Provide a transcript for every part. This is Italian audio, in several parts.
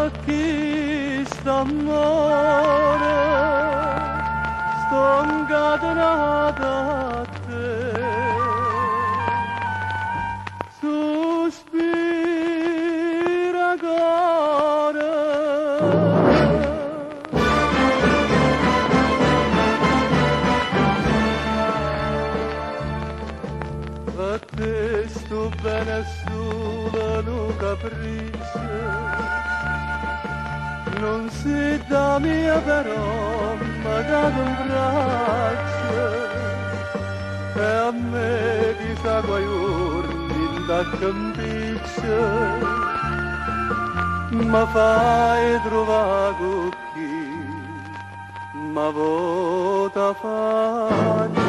occhi st'amore, sto incatenato a te. Sospira ancora, a te sto bene solo un capriccio, non sei da mia però magari un braccio, e a me di sa quei urli da campiccio ma fai trovare con chi ma vota faccia.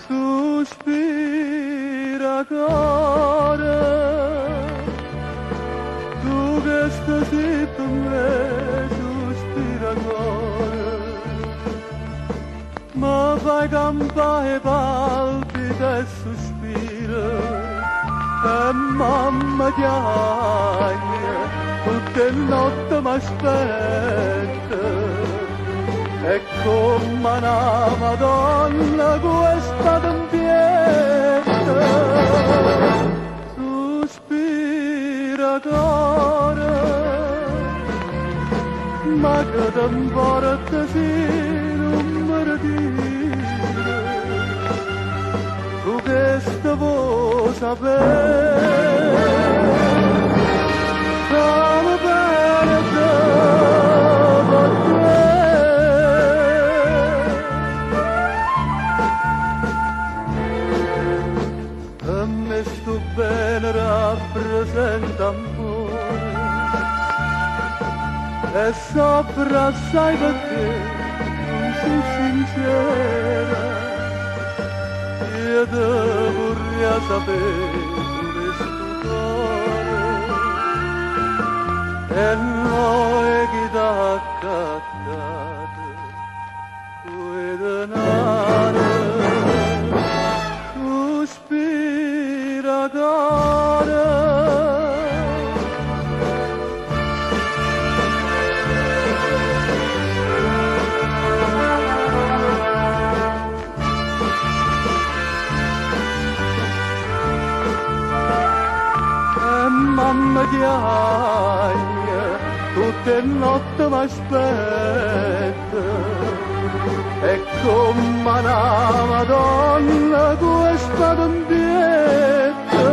Sospira ancora, tu che stai per me, sospira ancora, ma fai campare palpita e sospira, e mamma chiagna, tutte le notti m'aspetta, e come una Madonna questa tempietta, sospira ancora, ma che t'importa se non mi ritira, tu che sta vuoi sapere, come bene te. Sto bene rappresenta amore e sopra sai perché non sei sincera, io te vorrei sapere come sto cuore e noi che t'ha accattato quei denari. Mamma chiagna, tutte le notti m'aspetta, e come una Madonna questa tempietta,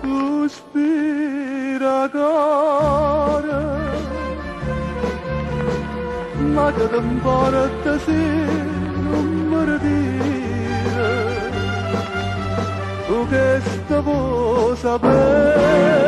sospira ancora, ma che t'importa se non mi ritira, tu che sta vuoi sapere.